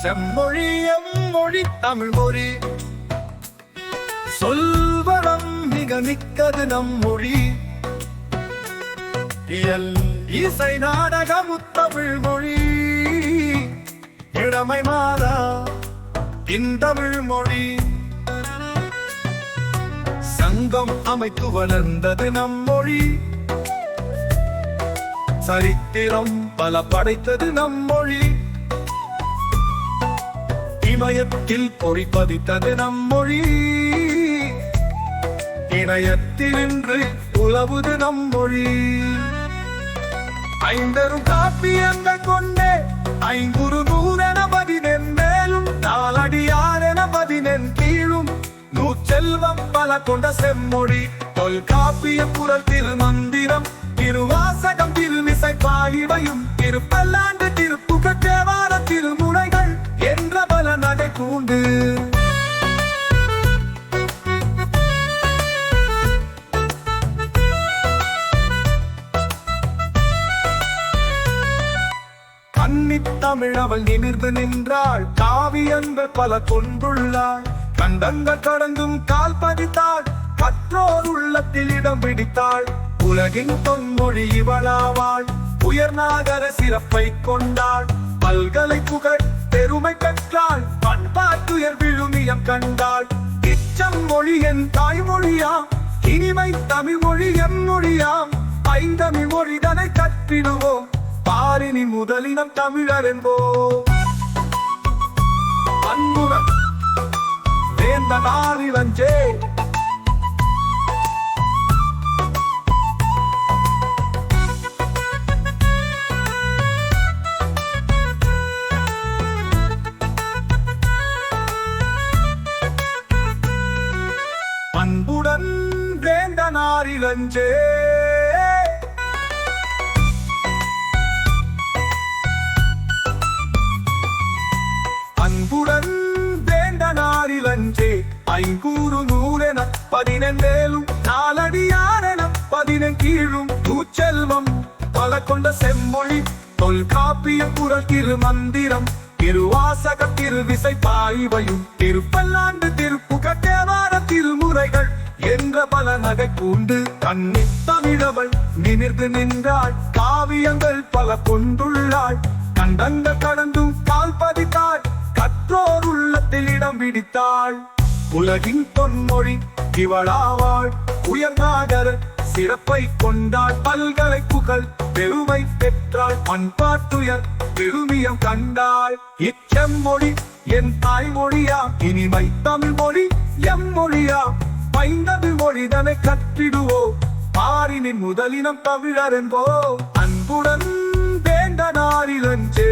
செம்மொழி எம்மொழி தமிழ் மொழி சொல்வரம் மிக மிக்கது நம் மொழி இயல் இசை நாடகம் தமிழ் மொழி இளமை மாறா இந்தமிழ் மொழி சங்கம் அமைத்து வளர்ந்தது நம் மொழி சரித்திரம் பல படைத்தது நம் மொழி இமயத்தில் பொறி பதித்தது நம் மொழி இணையத்தினின்று உலவுது நம் மொழி ஐந்தரும் காப்பியங்கள் கொண்டே ஐங்குறு நூறென பதினென் மேலும் நாலடியாரென பதினென் கீழும் நூற்றெல்வம் பல கொண்ட செம்மொழி தொல்காப்பிய குரல் திருமந்திரம் திருவாசகம் திருமிசை பாயிவையும் திருப்பல்லாண்டு திருப்புகழ் தேவார திருமுறைகள் என்ற பல நகை கூண்டு கன்னித்தமிழ் அவள் நிமிர்ந்து நின்றாள் காவியங்கள் பல கொண்டுள்ளாள் கண்டங்கள் கடந்தும் கால் பதித்தாள் கற்றோர் உள்ளத்தில் இடம் பிடித்தாள் உலகின் தொன்மொழி இவளாவாள் உயர்நாகர சிறப்பை கொண்டாள் பல்கலை புகழ் பெருமை பெற்றாள் பண்பாட்டுயர் விழுமியம் கண்டாள் இச்சம் மொழி என் தாய்மொழியாம் இனிமை தமிழ் மொழி எம் மொழியாம் ஐந்தமிழ் மொழிதனை கற்றிடுவோம் பாரினி முதலினம் தமிழர் என்போம் அன்புடன் வேந்த நாரிலஞ்சே அன்புடன் வேந்த நாரிலஞ்சே அன்புடன் வேந்த நாரிலஞ்சே ஐங்கூறு நூறென பதினென் மேலும் நாலடியாரென பதினென் கீழும் நூற்றெல்வம் பல கொண்ட செம்மொழி தொல்காப்பிய குரல் திருமந்திரம் திருவாசக திருவிசை பாய்வையும் திருப்பல்லாண்டு திருப்புகழ் தேவார திருமுறைகள் என்ற பல நகை கூண்டு கன்னித் தமிழவள் நிமிர்ந்து நின்றாள் காவியங்கள் பல கொண்டுள்ளாள் கண்டங்கள் கடந்தும் கால் பதித்தாள் கற்றோர் உள்ளத்தில் இடம் பிடித்தாள் உலகின் தொன்மொழி இவளாவாள் உயர்நாகர சிறப்பை கொண்டாள் பல்கலை புகழ் பெருமை பெற்றாள் பண்பாட்டுயர் பெருமியம் கண்டாள் இச்செம்மொழி என் தாய்மொழியாம் இனிமை தமிழ் மொழி எம் மொழியாம் ஐந்தமிழ் மொழிதனை கற்றிடுவோம் பாரினின் முதலினம் தமிழர் என்போம் அன்புடன் வேந்த நாரிலஞ்சே